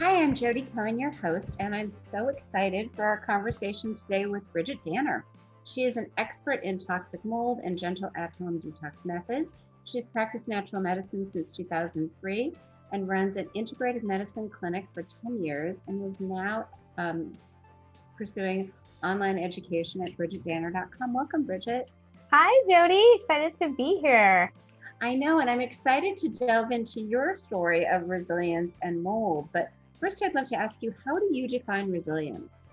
Hi, I'm Jody Cohen, your host, and I'm so excited for our conversation today with Bridgit Danner. She is an expert in toxic mold and gentle at-home detox methods. She's practiced natural medicine since 2003 and runs an integrated medicine clinic for 10 years and is now pursuing online education at bridgitdanner.com. Welcome, Bridgit. Hi, Jody. Excited to be here. I know, and I'm excited to delve into your story of resilience and mold. But first, I'd love to ask you, how do you define resilience?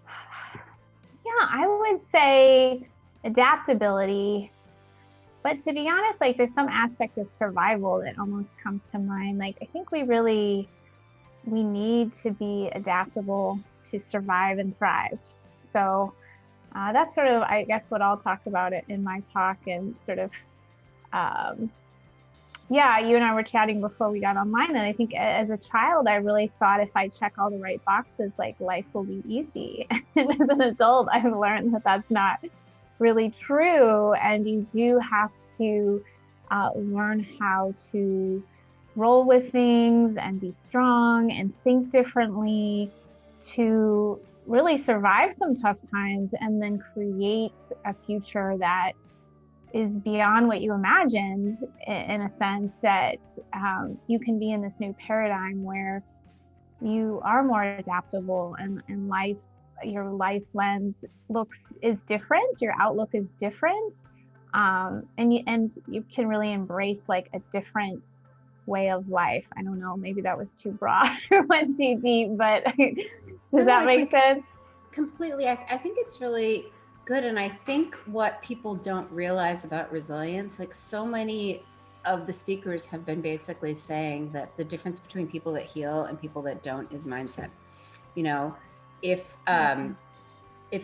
Yeah, I would say adaptability. But to be honest, there's some aspect of survival that almost comes to mind. I think we need to be adaptable to survive and thrive. So that's sort of, I guess, what I'll talk about it in my talk and sort of you and I were chatting before we got online, and I think as a child, I really thought if I check all the right boxes, life will be easy. And as an adult, I've learned that that's not really true, and you do have to learn how to roll with things and be strong and think differently to really survive some tough times and then create a future that is beyond what you imagined, in a sense that you can be in this new paradigm where you are more adaptable and your life lens is different, your outlook is different, and you can really embrace a different way of life. I don't know, maybe that was too broad or went too deep, but does that make sense? Completely. I think it's really good. And I think what people don't realize about resilience, so many of the speakers have been basically saying that the difference between people that heal and people that don't is mindset. If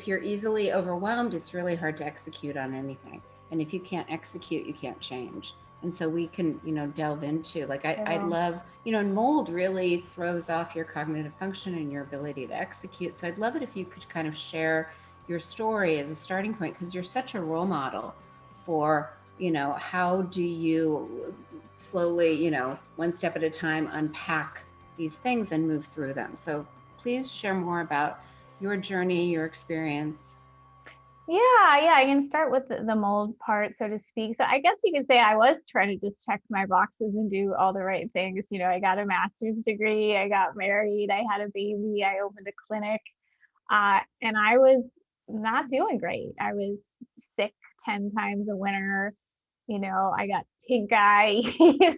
you're easily overwhelmed, it's really hard to execute on anything. And if you can't execute, you can't change. And so we can, delve into, I'd love, mold really throws off your cognitive function and your ability to execute. So I'd love it if you could kind of share your story as a starting point, because you're such a role model for, how do you slowly, one step at a time, unpack these things and move through them. So please share more about your journey, your experience. Yeah, I can start with the mold part, so to speak. So I guess you could say I was trying to just check my boxes and do all the right things. I got a master's degree, I got married, I had a baby, I opened a clinic, and I was not doing great. I was sick 10 times a winter. I got pink eye, even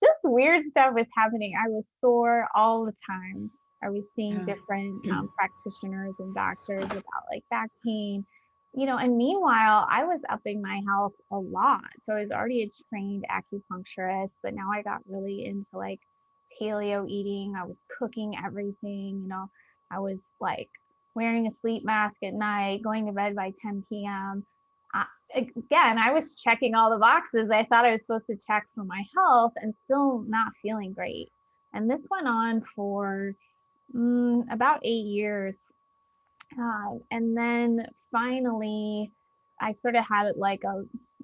just weird stuff was happening. I was sore all the time. I was seeing different practitioners and doctors about back pain, and meanwhile, I was upping my health a lot. So I was already a trained acupuncturist, but now I got really into paleo eating. I was cooking everything, I was wearing a sleep mask at night, going to bed by 10 p.m. Again, I was checking all the boxes I thought I was supposed to check for my health and still not feeling great. And this went on for about 8 years. And then finally, I sort of had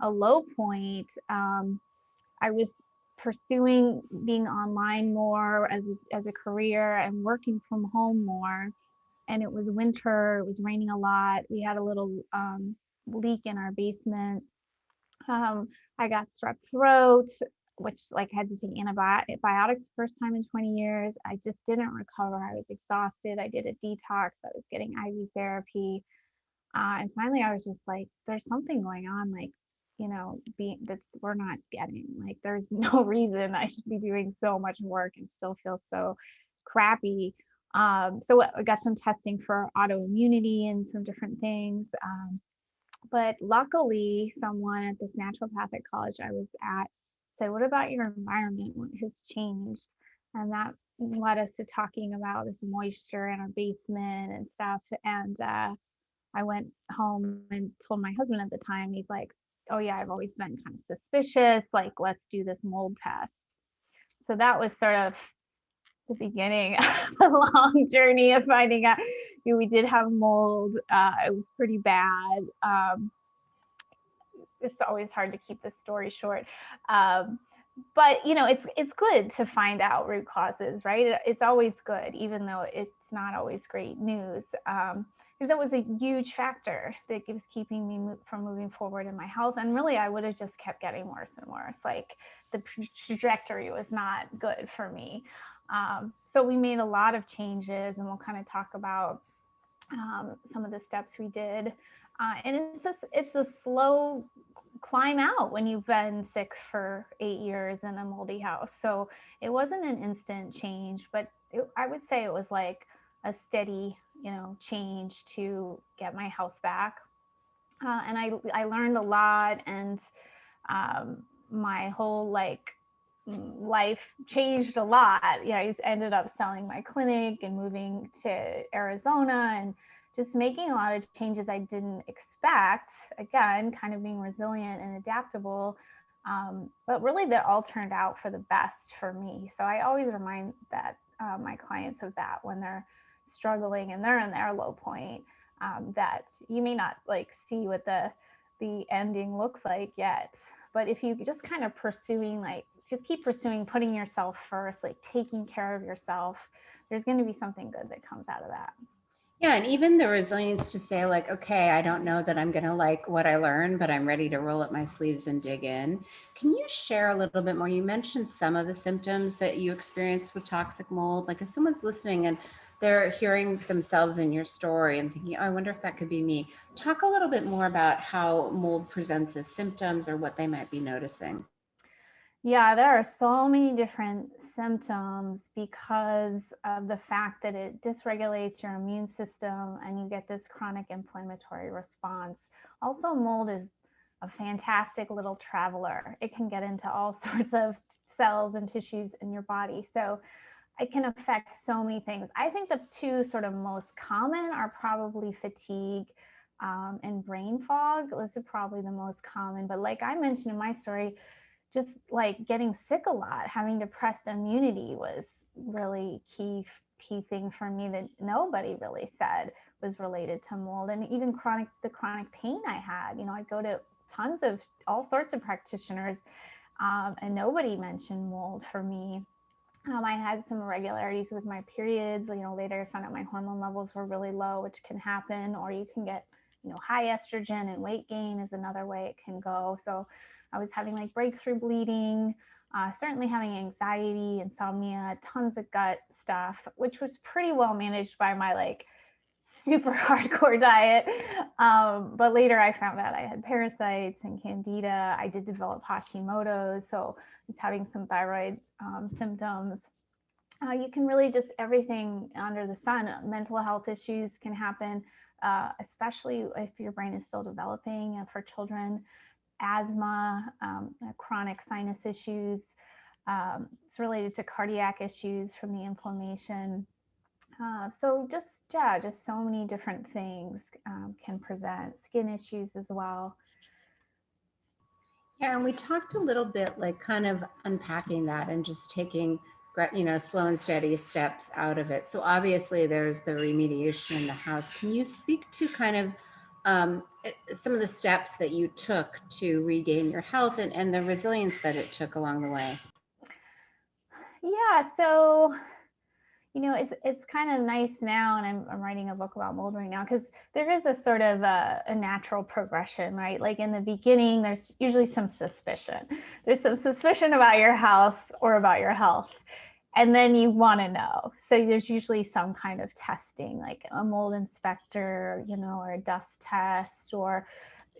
a low point. I was pursuing being online more as a career and working from home more. And it was winter, it was raining a lot. We had a little leak in our basement. I got strep throat, which had to take antibiotics the first time in 20 years. I just didn't recover. I was exhausted. I did a detox. I was getting IV therapy. And finally I was just there's something going on, that we're not getting. There's no reason I should be doing so much work and still feel so crappy. So I got some testing for autoimmunity and some different things. But luckily, someone at this naturopathic college I was at said, "What about your environment? What has changed?" And that led us to talking about this moisture in our basement and stuff. And I went home and told my husband at the time. He's like, "Oh yeah, I've always been kind of suspicious. Let's do this mold test." So that was sort of the beginning of a long journey of finding out we did have mold. It was pretty bad. It's always hard to keep the story short. but it's good to find out root causes, right? It's always good, even though it's not always great news. Because that was a huge factor that was keeping me from moving forward in my health. And really, I would have just kept getting worse and worse. Like the trajectory was not good for me. So we made a lot of changes, and we'll kind of talk about some of the steps we did. And it's a slow climb out when you've been sick for 8 years in a moldy house. So it wasn't an instant change, but I would say it was like a steady, change to get my health back. And I learned a lot, and my whole life changed a lot. I ended up selling my clinic and moving to Arizona and just making a lot of changes I didn't expect. Again, kind of being resilient and adaptable. But really, that all turned out for the best for me. So I always remind my clients of that when they're struggling and they're in their low point. That you may not see what the ending looks like yet, but if you just kind of just keep pursuing putting yourself first, taking care of yourself, there's going to be something good that comes out of that. Yeah, and even the resilience to say okay, I don't know that I'm going to like what I learned, but I'm ready to roll up my sleeves and dig in. Can you share a little bit more? You mentioned some of the symptoms that you experienced with toxic mold. Like if someone's listening and they're hearing themselves in your story and thinking, oh, I wonder if that could be me. Talk a little bit more about how mold presents as symptoms or what they might be noticing. Yeah, there are so many different symptoms because of the fact that it dysregulates your immune system and you get this chronic inflammatory response. Also, mold is a fantastic little traveler. It can get into all sorts of cells and tissues in your body. So it can affect so many things. I think the two sort of most common are probably fatigue and brain fog. This is probably the most common. But like I mentioned in my story, just getting sick a lot, having depressed immunity was really key thing for me that nobody really said was related to mold. And even the chronic pain I had, I'd go to tons of all sorts of practitioners, and nobody mentioned mold for me. I had some irregularities with my periods. Later I found out my hormone levels were really low, which can happen, or you can get, high estrogen, and weight gain is another way it can go. So I was having breakthrough bleeding, certainly having anxiety, insomnia, tons of gut stuff, which was pretty well managed by my super hardcore diet. But later I found out I had parasites and candida. I did develop Hashimoto's, so I was having some thyroid symptoms. You can really just everything under the sun. Mental health issues can happen, especially if your brain is still developing. For children, asthma, chronic sinus issues. It's related to cardiac issues from the inflammation. So just so many different things can present. Skin issues as well. Yeah, and we talked a little bit kind of unpacking that and just taking slow and steady steps out of it. So obviously there's the remediation in the house. Can you speak to kind of some of the steps that you took to regain your health and the resilience that it took along the way? Yeah, so it's kind of nice now, and I'm writing a book about mold right now, because there is a sort of a natural progression, right? Like in the beginning, there's usually some suspicion. There's some suspicion about your house or about your health, and then you want to know. So there's usually some kind of testing, like a mold inspector, or a dust test, or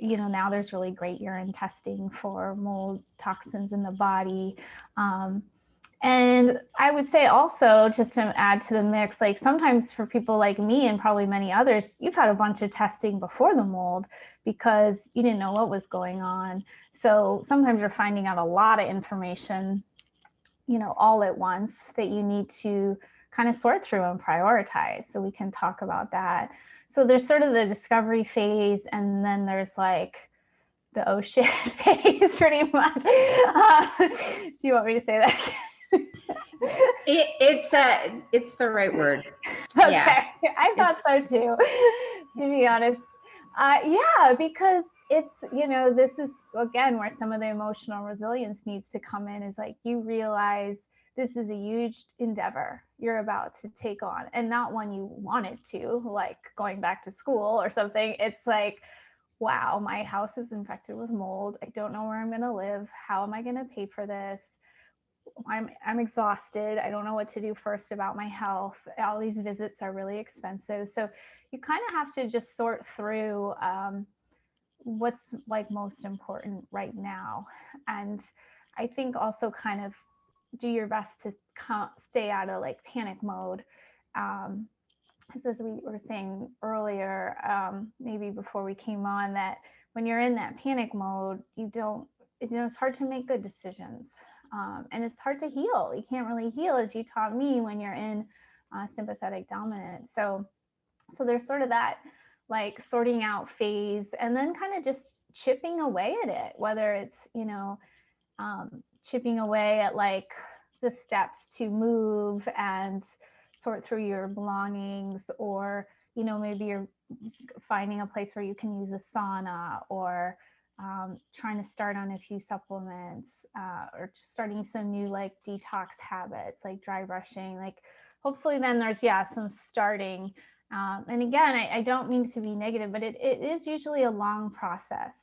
now there's really great urine testing for mold toxins in the body. And I would say also, just to add to the mix, sometimes for people like me and probably many others, you've had a bunch of testing before the mold because you didn't know what was going on. So sometimes you're finding out a lot of information, all at once, that you need to kind of sort through and prioritize. So we can talk about that. So there's sort of the discovery phase, and then there's the oh shit phase, pretty much. Do you want me to say that? It's the right word. Okay, Yeah, I thought so too, to be honest. Yeah, because it's this is again, where some of the emotional resilience needs to come in, is like you realize this is a huge endeavor you're about to take on, and not one you wanted to, like going back to school or something. It's like, wow, my house is infected with mold. I don't know where I'm going to live. How am I going to pay for this? I'm exhausted. I don't know what to do first about my health. All these visits are really expensive. So you kind of have to just sort through what's like most important right now. And I think also kind of do your best to stay out of like panic mode. Um, as we were saying earlier, maybe before we came on, that when you're in that panic mode, you don't, it's hard to make good decisions. And it's hard to heal. You can't really heal, as you taught me, when you're in sympathetic dominance. So there's sort of that like sorting out phase, and then kind of just chipping away at it, whether it's, chipping away at like the steps to move and sort through your belongings, or maybe you're finding a place where you can use a sauna, or trying to start on a few supplements, or just starting some new like detox habits like dry brushing. Like hopefully then there's some starting. And again, I don't mean to be negative, but it is usually a long process.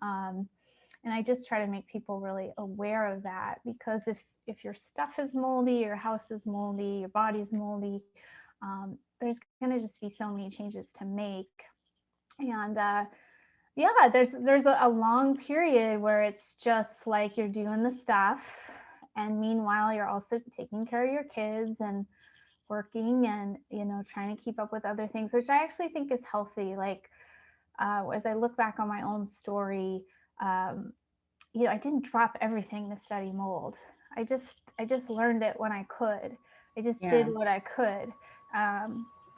And I just try to make people really aware of that, because if your stuff is moldy, your house is moldy, your body's moldy, there's going to just be so many changes to make. And there's a long period where it's just like you're doing the stuff, and meanwhile you're also taking care of your kids and working, and trying to keep up with other things, which I actually think is healthy. Like as I look back on my own story, I didn't drop everything to study mold. I just learned it when I could. I just did Yeah. what I could,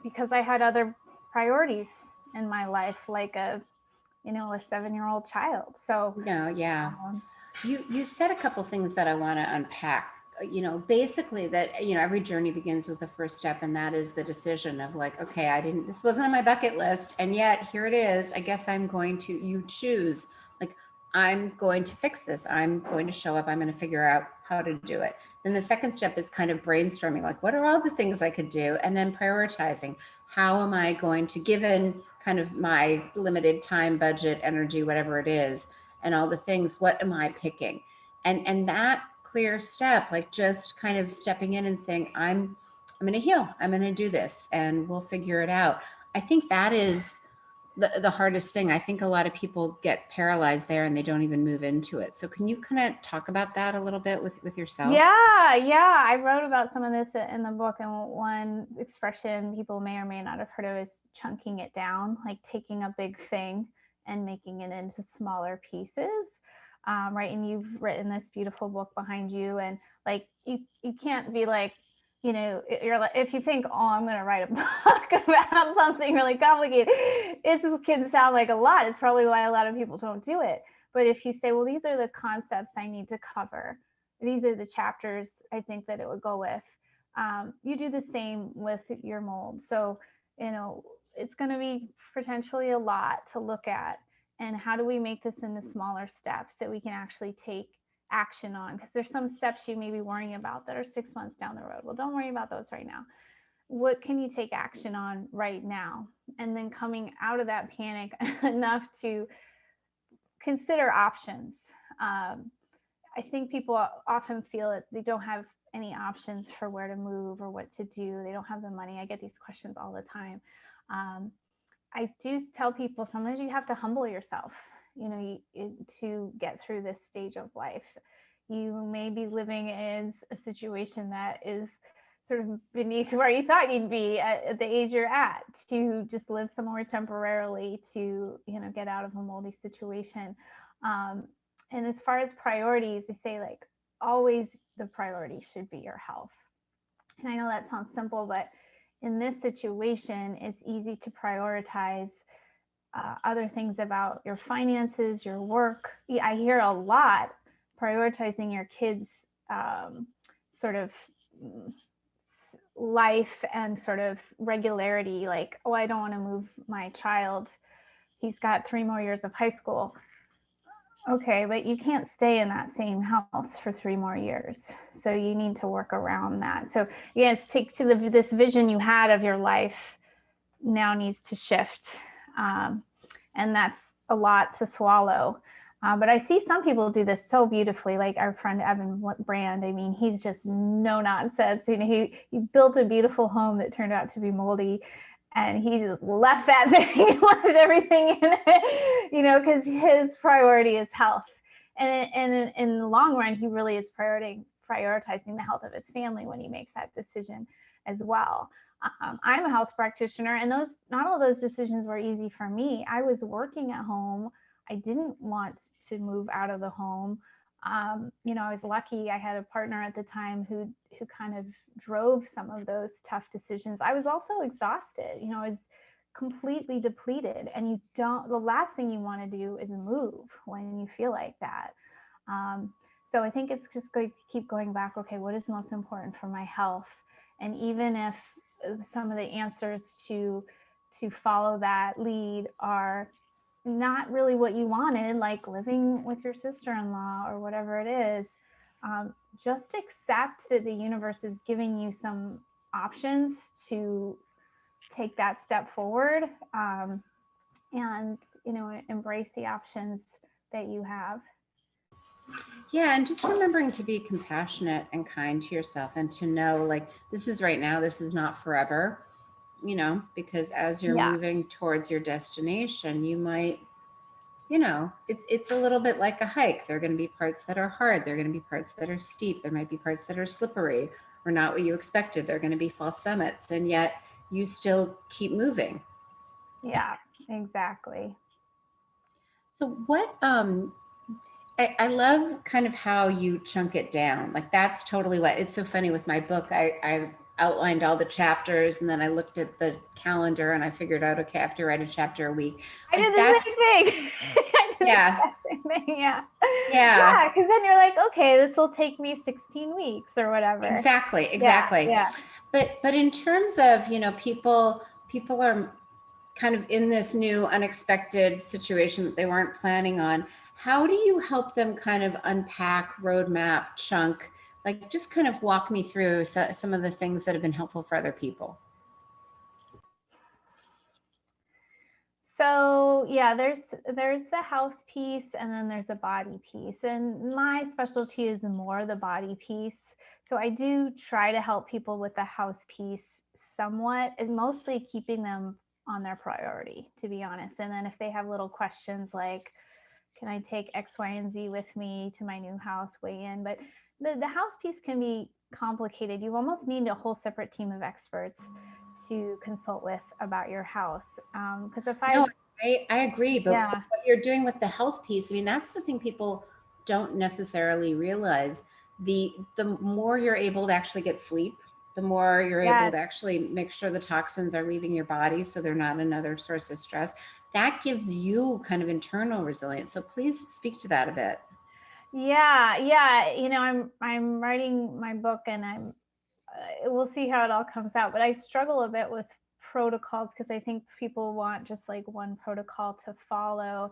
because I had other priorities in my life, like a 7-year-old child. So No, yeah. um, You said a couple things that I want to unpack. Basically that, every journey begins with the first step, and that is the decision of like, okay, this wasn't on my bucket list, and yet here it is. I guess you choose, like, I'm going to fix this. I'm going to show up. I'm going to figure out how to do it. Then the second step is kind of brainstorming, like, what are all the things I could do? And then prioritizing, how am I going to, given kind of my limited time, budget, energy, whatever it is, and all the things, what am I picking? And that clear step, like just kind of stepping in and saying, I'm going to heal, I'm going to do this, and we'll figure it out. I think that is the hardest thing. I think a lot of people get paralyzed there and they don't even move into it. So can you kind of talk about that a little bit with yourself? I wrote about some of this in the book, and one expression people may or may not have heard of is chunking it down, like taking a big thing and making it into smaller pieces. Right, and you've written this beautiful book behind you, and like you can't be like, you're like, if you think, oh, I'm going to write a book about something really complicated, it can sound like a lot. It's probably why a lot of people don't do it. But if you say, well, these are the concepts I need to cover, these are the chapters I think that it would go with. You do the same with your mold. So, it's going to be potentially a lot to look at. And how do we make this into smaller steps that we can actually take action on? Because there's some steps you may be worrying about that are 6 months down the road. Well, don't worry about those right now. What can you take action on right now? And then coming out of that panic enough to consider options. I think people often feel that they don't have any options for where to move or what to do. They don't have the money. I get these questions all the time. I do tell people sometimes you have to humble yourself, to get through this stage of life. You may be living in a situation that is sort of beneath where you thought you'd be at the age you're at, to just live somewhere temporarily to, get out of a moldy situation. And as far as priorities, they say like always the priority should be your health. And I know that sounds simple, but in this situation, it's easy to prioritize other things about your finances, your work. I hear a lot prioritizing your kids' sort of life and sort of regularity. Like, oh, I don't want to move my child. He's got 3 more years of high school. Okay, but you can't stay in that same house for 3 more years. So you need to work around that. So yeah, it takes to this vision you had of your life now needs to shift. Um, and that's a lot to swallow. But I see some people do this so beautifully, like our friend Evan Brand. I mean, he's just no nonsense. You know, he built a beautiful home that turned out to be moldy, and he just left that thing, left everything in it, you know, because his priority is health. And in the long run, he really is prioritizing the health of his family when he makes that decision as well. I'm a health practitioner, and not all those decisions were easy for me. I was working at home. I didn't want to move out of the home. You know, I was lucky. I had a partner at the time who kind of drove some of those tough decisions. I was also exhausted. You know, I was completely depleted, and you don't. The last thing you want to do is move when you feel like that. So I think it's just going to keep going back. Okay, what is most important for my health? And even if some of the answers to follow that lead are not really what you wanted, like living with your sister-in-law or whatever it is, just accept that the universe is giving you some options to take that step forward, and you know, embrace the options that you have. Yeah, and just remembering to be compassionate and kind to yourself, and to know, like, this is right now, this is not forever, you know, because as you're Yeah. moving towards your destination, you might, you know, it's a little bit like a hike. There are going to be parts that are hard, there are going to be parts that are steep, there might be parts that are slippery or not what you expected, there are going to be false summits, and yet you still keep moving. Yeah, exactly. So what I love kind of how you chunk it down. Like, that's totally what it's so funny with my book. I outlined all the chapters, and then I looked at the calendar and I figured out, okay, I have to write a chapter a week. I did Like, the that's, same thing. I did the yeah, exact same thing. Yeah. yeah, Yeah. Cause then you're like, okay, this will take me 16 weeks or whatever. exactly, Yeah. exactly. Yeah. But in terms of, you know, people are kind of in this new unexpected situation that they weren't planning on. How do you help them kind of unpack, roadmap, chunk? Like, just kind of walk me through some of the things that have been helpful for other people. So yeah, there's the house piece, and then there's the body piece. And my specialty is more the body piece. So I do try to help people with the house piece somewhat, and mostly keeping them on their priority, to be honest. And then if they have little questions like, can I take X, Y, and Z with me to my new house, weigh in. But the house piece can be complicated. You almost need a whole separate team of experts to consult with about your house. Because if No, I, I agree. But yeah, what you're doing with the health piece, I mean, that's the thing people don't necessarily realize. The more you're able to actually get sleep, the more you're able yes, to actually make sure the toxins are leaving your body so they're not another source of stress. That gives you kind of internal resilience. So please speak to that a bit. yeah. You know, I'm writing my book, and we'll see how it all comes out. But I struggle a bit with protocols because I think people want just like one protocol to follow.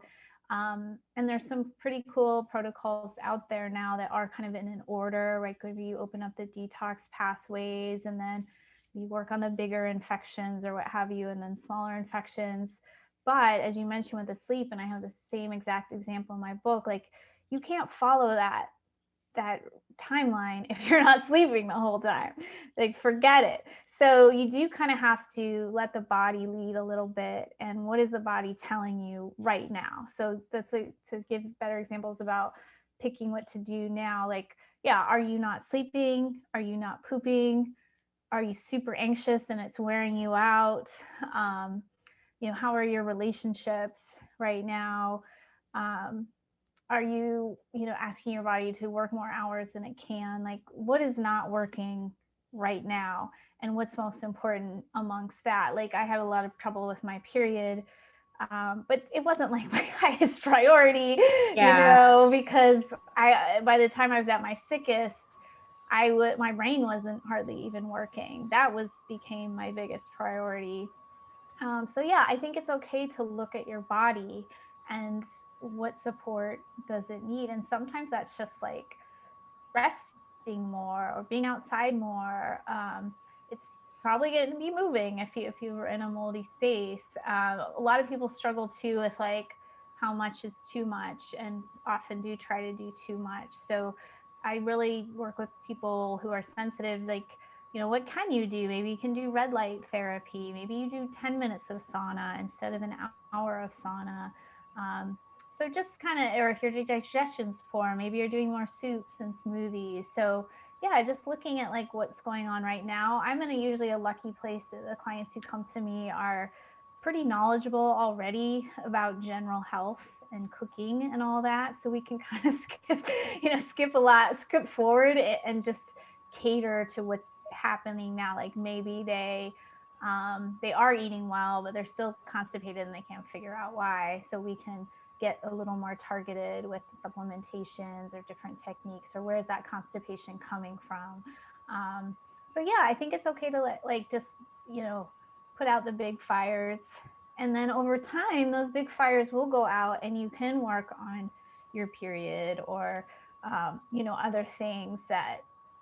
And there's some pretty cool protocols out there now that are kind of in an order, right? Because you open up the detox pathways, and then you work on the bigger infections or what have you, and then smaller infections. But as you mentioned with the sleep, and I have the same exact example in my book, like you can't follow that timeline if you're not sleeping the whole time. Like, forget it. So you do kind of have to let the body lead a little bit. And what is the body telling you right now? So that's to give better examples about picking what to do now. Like, yeah, are you not sleeping? Are you not pooping? Are you super anxious and it's wearing you out? Um, you know, how are your relationships right now? Um, are you, you know, asking your body to work more hours than it can? Like, what is not working right now, and what's most important amongst that? Like, I had a lot of trouble with my period, but it wasn't like my highest priority, you Yeah. know, because by the time I was at my sickest, my brain wasn't hardly even working. That became my biggest priority. So yeah, I think it's okay to look at your body and what support does it need? And sometimes that's just like resting more or being outside more. It's probably going to be moving if you were in a moldy space. A lot of people struggle too with like how much is too much, and often do try to do too much. So I really work with people who are sensitive, like, what can you do? Maybe you can do red light therapy. Maybe you do 10 minutes of sauna instead of an hour of sauna. Um, so just kind of, or if your digestion's poor, maybe you're doing more soups and smoothies. So yeah, just looking at like what's going on right now. I'm in usually a lucky place that the clients who come to me are pretty knowledgeable already about general health and cooking and all that. So we can kind of skip forward and just cater to what's happening now. Like maybe they are eating well, but they're still constipated and they can't figure out why. So we can get a little more targeted with supplementations or different techniques, or where is that constipation coming from. So yeah, I think it's okay to like just put out the big fires, and then over time those big fires will go out and you can work on your period or other things that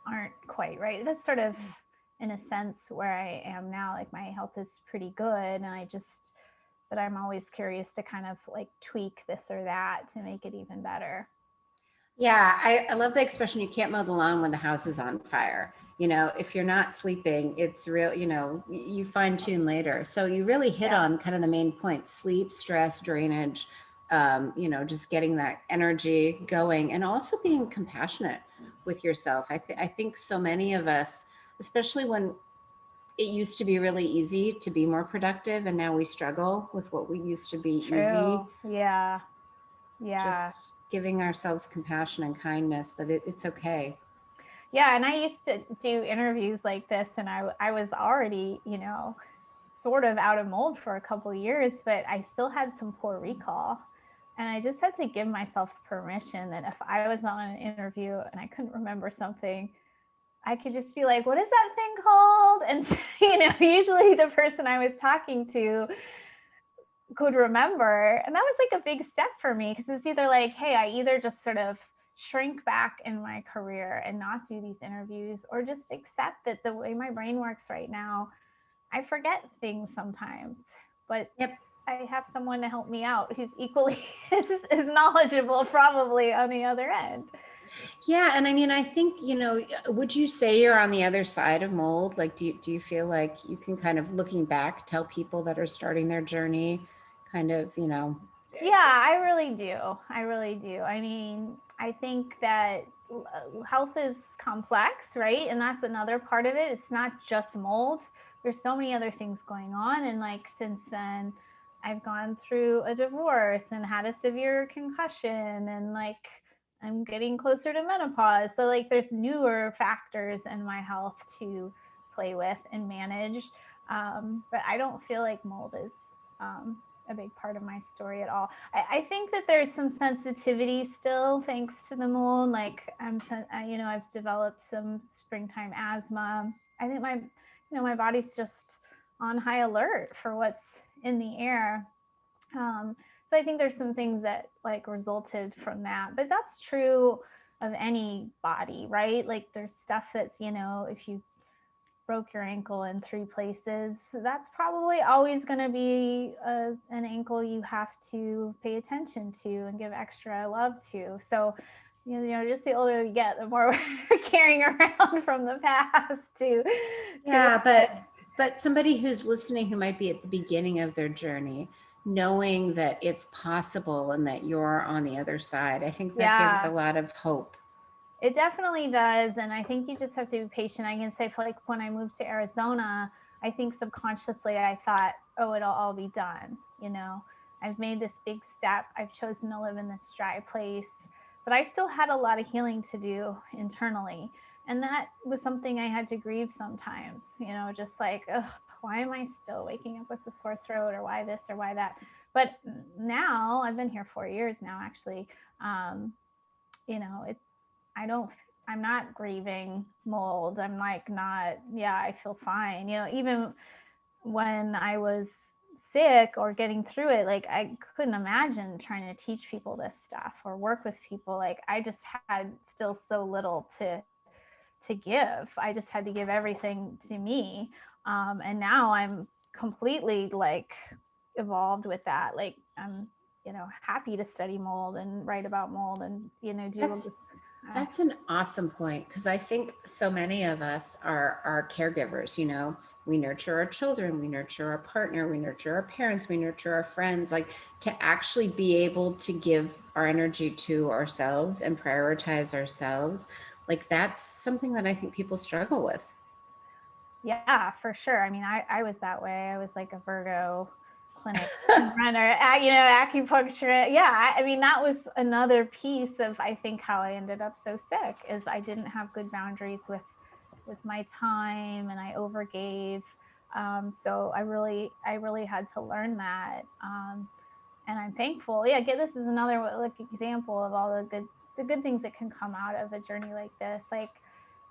aren't quite right. That's sort of in a sense where I am now. Like my health is pretty good, and but I'm always curious to kind of like tweak this or that to make it even better. Yeah, I love the expression, you can't mow the lawn when the house is on fire. If you're not sleeping, it's real, you fine tune later. So you really hit Yeah. on kind of the main points: sleep, stress, drainage, just getting that energy going, and also being compassionate with yourself. I think so many of us, especially when it used to be really easy to be more productive, and now we struggle with what we used to be easy, True. Yeah. Yeah. just giving ourselves compassion and kindness that it's okay. Yeah. And I used to do interviews like this, and I was already, sort of out of mold for a couple of years, but I still had some poor recall. And I just had to give myself permission that if I was on an interview and I couldn't remember something, I could just be like, what is that thing called? And, usually the person I was talking to could remember. And that was like a big step for me, because it's either like, hey, I either just sort of shrink back in my career and not do these interviews, or just accept that the way my brain works right now, I forget things sometimes. But Yep. I have someone to help me out who's equally as knowledgeable, probably, on the other end. Yeah, and I mean, I think, would you say you're on the other side of mold? Like, do you feel like you can kind of, looking back, tell people that are starting their journey, kind of, Yeah, I really do. I really do. I mean, I think that health is complex, right? And that's another part of it. It's not just mold. There's so many other things going on. And like since then, I've gone through a divorce and had a severe concussion, and like I'm getting closer to menopause. So like there's newer factors in my health to play with and manage. But I don't feel like mold is um, a big part of my story at all. I think that there's some sensitivity still, thanks to the moon. Like I've developed some springtime asthma. I think my body's just on high alert for what's in the air. So I think there's some things that like resulted from that, but that's true of any body, right? Like there's stuff that's, if you broke your ankle in 3 places, that's probably always going to be an ankle you have to pay attention to and give extra love to. So, just the older you get, the more we're carrying around from the past to yeah, but somebody who's listening who might be at the beginning of their journey, knowing that it's possible and that you're on the other side, I think that gives a yeah, lot of hope. it definitely does. And I think you just have to be patient. I can say, for like when I moved to Arizona, I think subconsciously I thought, oh, it'll all be done. I've made this big step. I've chosen to live in this dry place, but I still had a lot of healing to do internally. And that was something I had to grieve sometimes, just like, why am I still waking up with a sore throat, or why this or why that? But now I've been here 4 years now, actually. Um, it I don't I'm not grieving mold. I'm like not, yeah, I feel fine. Even when I was sick or getting through it, like I couldn't imagine trying to teach people this stuff or work with people. Like I just had still so little to give. I just had to give everything to me. And now I'm completely like evolved with that. Like I'm, happy to study mold and write about mold and, do That's an awesome point, because I think so many of us are caregivers. We nurture our children, we nurture our partner, we nurture our parents, we nurture our friends. Like, to actually be able to give our energy to ourselves and prioritize ourselves, like that's something that I think people struggle with. Yeah, for sure. I mean, I was that way. I was like a Virgo clinic runner, acupuncture. Yeah, I mean, that was another piece of, I think, how I ended up so sick is I didn't have good boundaries with my time, and I overgave. So I really had to learn that. And I'm thankful. Yeah, this is another like example of all the good things that can come out of a journey like this. Like,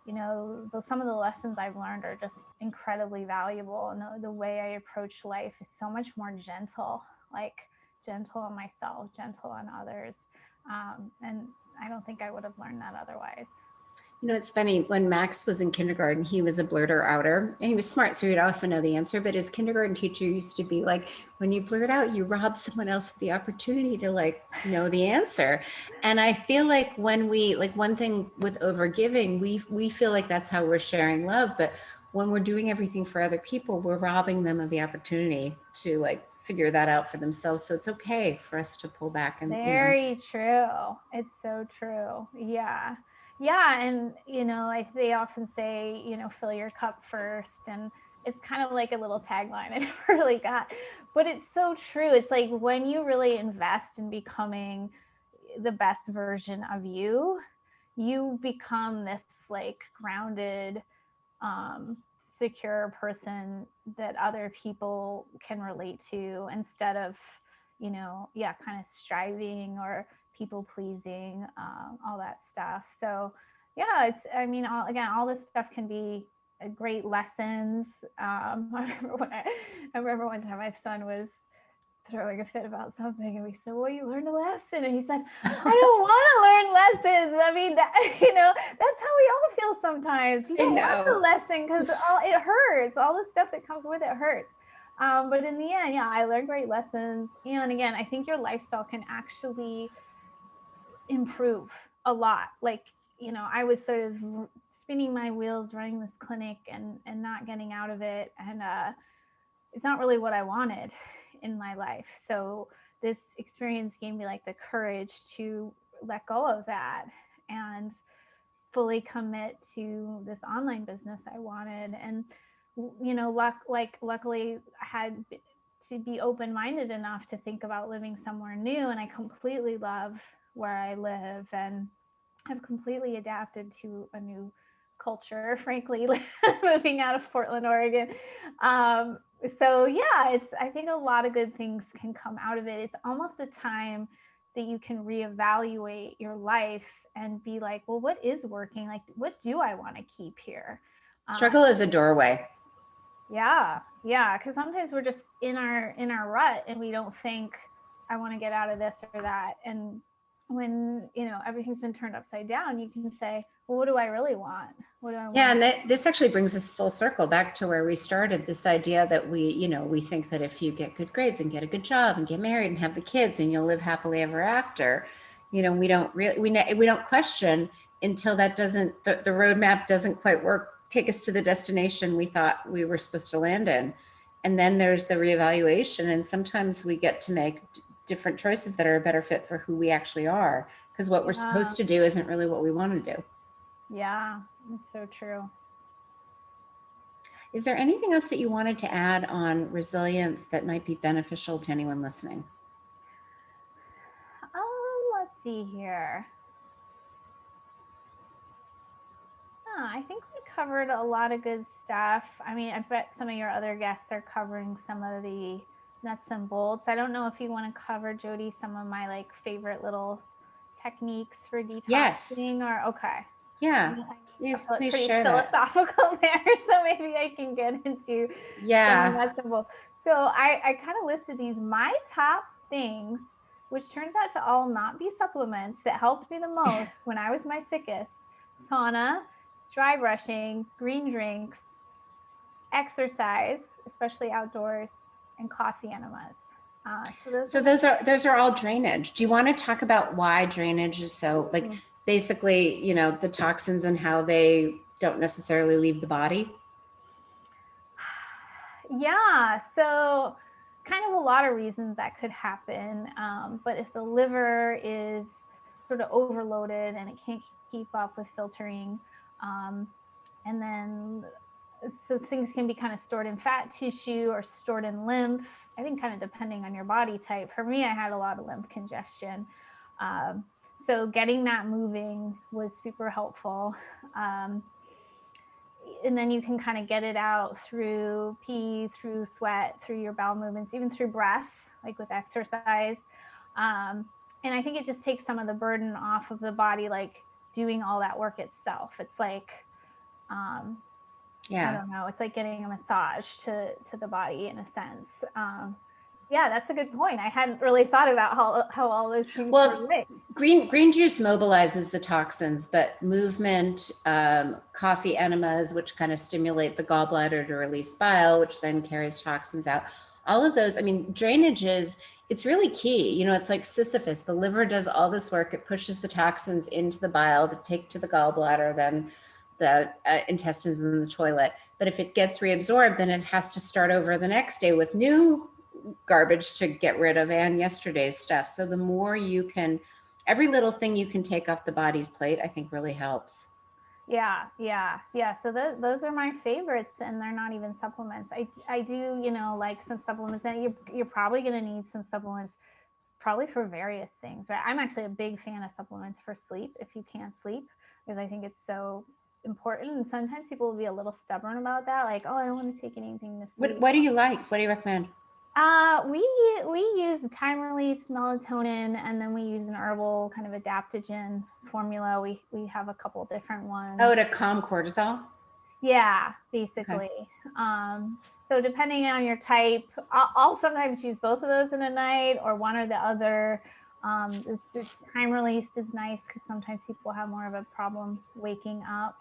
some of the lessons I've learned are just incredibly valuable. And the way I approach life is so much more gentle, like gentle on myself, gentle on others. And I don't think I would have learned that otherwise. It's funny, when Max was in kindergarten, he was a blurter outer, and he was smart, so he'd often know the answer. But his kindergarten teacher used to be like, when you blurt out, you rob someone else of the opportunity to know the answer. And I feel like when we, like, one thing with overgiving, we feel like that's how we're sharing love. But when we're doing everything for other people, we're robbing them of the opportunity to figure that out for themselves. So it's okay for us to pull back and, Very true. It's so true. Yeah. Yeah. And, they often say, fill your cup first. And it's kind of like a little tagline I never really got, but it's so true. It's like when you really invest in becoming the best version of you, you become this like grounded, secure person that other people can relate to instead of, kind of striving or people pleasing, all that stuff. So, yeah, I mean, all this stuff can be great lessons. I remember one time my son was throwing a fit about something, and we said, well, you learned a lesson. And he said, I don't want to learn lessons. I mean, that's how we all feel sometimes. You don't want the lesson because it hurts. All the stuff that comes with it hurts. But in the end, yeah, I learned great lessons. And again, I think your lifestyle can actually improve a lot. Like, I was sort of spinning my wheels running this clinic and not getting out of it. And it's not really what I wanted in my life. So this experience gave me like the courage to let go of that and fully commit to this online business I wanted. And luckily I had to be open-minded enough to think about living somewhere new, and I completely love where I live and I've completely adapted to a new culture, frankly, moving out of Portland, Oregon. So yeah, I think a lot of good things can come out of it. It's almost a time that you can reevaluate your life and be like, well, what is working? Like, what do I want to keep here? Struggle is a doorway. Yeah. Because sometimes we're just in our rut and we don't think, I want to get out of this or that. And when everything's been turned upside down, you can say, well, what do I really want? What do I want? Yeah, and this actually brings us full circle back to where we started. This idea that we think that if you get good grades and get a good job and get married and have the kids and you'll live happily ever after, we don't really we don't question until that doesn't the roadmap doesn't quite work, take us to the destination we thought we were supposed to land in. And then there's the reevaluation, and sometimes we get to make different choices that are a better fit for who we actually are, because what we're supposed to do isn't really what we want to do. Yeah, it's so true. Is there anything else that you wanted to add on resilience that might be beneficial to anyone listening? Let's see here. I think we covered a lot of good stuff. I mean, I bet some of your other guests are covering some of the nuts and bolts. I don't know if you want to cover, Jody, some of my like favorite little techniques for detoxing. Yes. Or okay. Yeah. Please pretty share philosophical that. there, so maybe I can get into some nuts and bolts. So I kind of listed these, my top things, which turns out to all not be supplements, that helped me the most when I was my sickest: sauna, dry brushing, green drinks, exercise, especially outdoors, and coffee enemas. So those are all drainage. Do you want to talk about why drainage is so, like, basically, you know, the toxins and how they don't necessarily leave the body? Yeah, so kind of a lot of reasons that could happen. But if the liver is sort of overloaded and it can't keep up with filtering, and then so things can be kind of stored in fat tissue or stored in lymph. I think kind of depending on your body type. For me, I had a lot of lymph congestion. Um, so getting that moving was super helpful. And then you can kind of get it out through pee, through sweat, through your bowel movements, even through breath, like with exercise. And I think it just takes some of the burden off of the body, like doing all that work itself. It's like, I don't know, it's like getting a massage to the body in a sense. Yeah, that's a good point. I hadn't really thought about how all those things were linked. Green juice mobilizes the toxins, but movement, coffee enemas, which kind of stimulate the gallbladder to release bile, which then carries toxins out. All of those, I mean, drainage is, it's really key. You know, it's like Sisyphus. The liver does all this work. It pushes the toxins into the bile to take to the gallbladder, then the intestines and the toilet. But if it gets reabsorbed, then it has to start over the next day with new garbage to get rid of and yesterday's stuff. So the more you can, every little thing you can take off the body's plate, I think really helps. Yeah. So those are my favorites, and they're not even supplements. I do, you know, like some supplements, and you're probably going to need some supplements probably for various things, right? I'm actually a big fan of supplements for sleep if you can't sleep, because I think it's so important. And sometimes people will be a little stubborn about that, like, oh, I don't want to take anything to sleep. What do you like? What do you recommend? We use time release melatonin, and then we use an herbal kind of adaptogen formula. We have a couple different ones. Oh, to calm cortisol? Yeah, basically. Okay. So depending on your type, I'll sometimes use both of those in a night, or one or the other. The time released is nice because sometimes people have more of a problem waking up.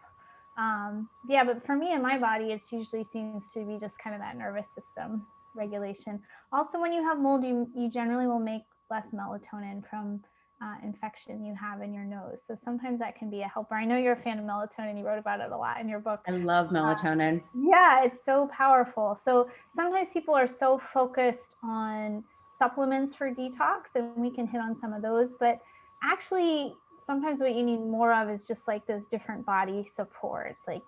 Yeah, but for me and my body, it usually seems to be just kind of that nervous system regulation. Also, when you have mold, you generally will make less melatonin from infection you have in your nose. So sometimes that can be a helper. I know you're a fan of melatonin. You wrote about it a lot in your book. I love melatonin. Yeah, it's so powerful. So sometimes people are so focused on supplements for detox, and we can hit on some of those. But actually, sometimes what you need more of is just like those different body supports, like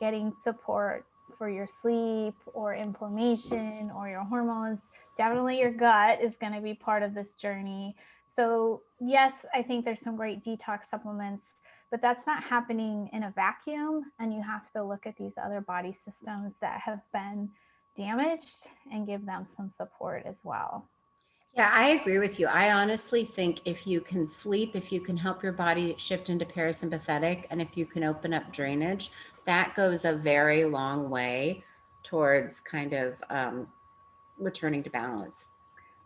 getting support for your sleep or inflammation or your hormones. Definitely your gut is going to be part of this journey. So yes, I think there's some great detox supplements, but that's not happening in a vacuum, and you have to look at these other body systems that have been damaged and give them some support as well. Yeah, I agree with you. I honestly think if you can sleep, if you can help your body shift into parasympathetic, and if you can open up drainage, that goes a very long way towards kind of returning to balance.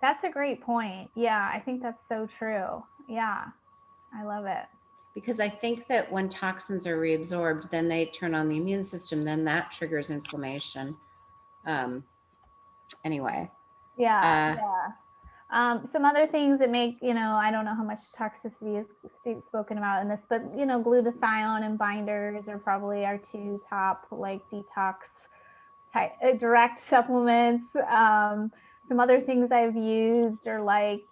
That's a great point. Yeah, I think that's so true. Yeah, I love it. Because I think that when toxins are reabsorbed, then they turn on the immune system, then that triggers inflammation. Anyway. Yeah. Some other things that make, you know, I don't know how much toxicity is spoken about in this, but, you know, glutathione and binders are probably our two top, like, detox type, direct supplements. Some other things I've used are like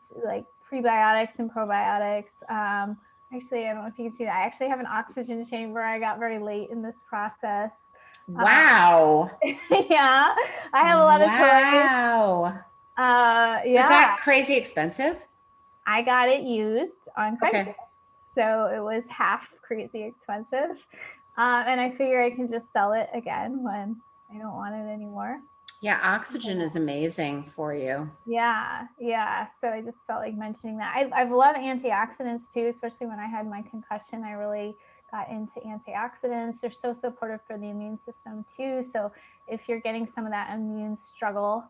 prebiotics and probiotics. Actually, I don't know if you can see that. I actually have an oxygen chamber. I got very late in this process. Wow. Yeah, I have a lot of toys. Wow. Yeah. Is that crazy expensive? I got it used on Craigslist. Okay. So it was half crazy expensive. And I figure I can just sell it again when I don't want it anymore. Yeah, oxygen is amazing for you. Yeah. So I just felt like mentioning that. I've loved antioxidants too, especially when I had my concussion. I really got into antioxidants. They're so supportive for the immune system too. So if you're getting some of that immune struggle,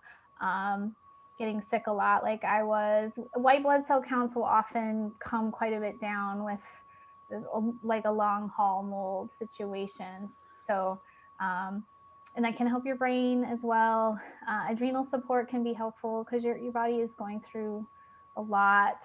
getting sick a lot like I was. White blood cell counts will often come quite a bit down with like a long haul mold situation. So, and that can help your brain as well. Adrenal support can be helpful because your body is going through a lot.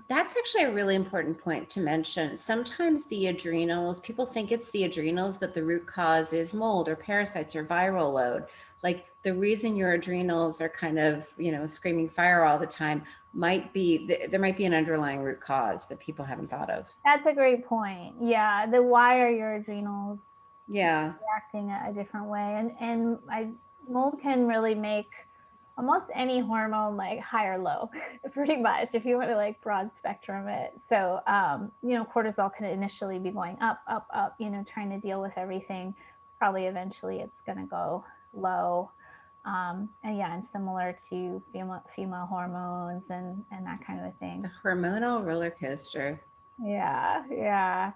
That's actually a really important point to mention. Sometimes the adrenals, people think it's the adrenals, but the root cause is mold or parasites or viral load. Like the reason your adrenals are kind of, screaming fire all the time might be, there might be an underlying root cause that people haven't thought of. That's a great point. Yeah, the why are your adrenals Yeah. reacting a different way? And mold can really make almost any hormone like high or low, pretty much, if you want to like broad spectrum it. So, cortisol can initially be going up, up, up, trying to deal with everything. Probably eventually it's going to go low. And similar to female hormones and that kind of a thing. The hormonal roller coaster. Yeah, yeah.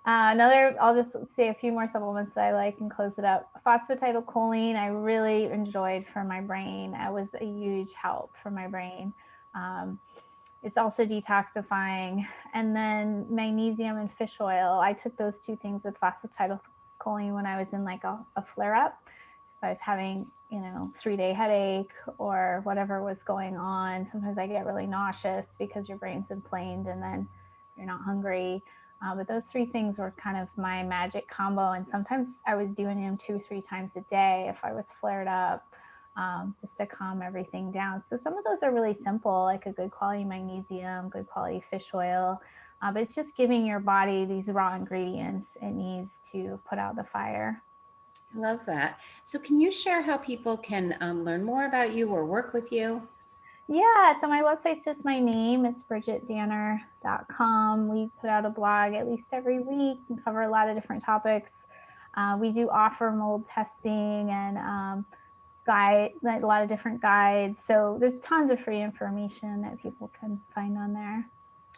I'll just say a few more supplements that I like and close it up. Phosphatidylcholine, I really enjoyed for my brain. It was a huge help for my brain. Um, it's also detoxifying. And then magnesium and fish oil. I took those two things with phosphatidylcholine when I was in like a flare up. If I was having, 3-day headache or whatever was going on. Sometimes I get really nauseous because your brain's inflamed and then you're not hungry. But those three things were kind of my magic combo. And sometimes I was doing them 2-3 times a day if I was flared up, just to calm everything down. So some of those are really simple, like a good quality magnesium, good quality fish oil. But it's just giving your body these raw ingredients it needs to put out the fire. I love that. So, can you share how people can learn more about you or work with you? Yeah, so my website's just my name. It's bridgitdanner.com. We put out a blog at least every week and cover a lot of different topics. We do offer mold testing and a lot of different guides. So there's tons of free information that people can find on there.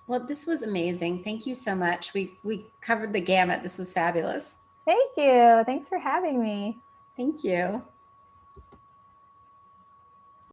Well, this was amazing. Thank you so much. We covered the gamut. This was fabulous. Thank you. Thanks for having me. Thank you.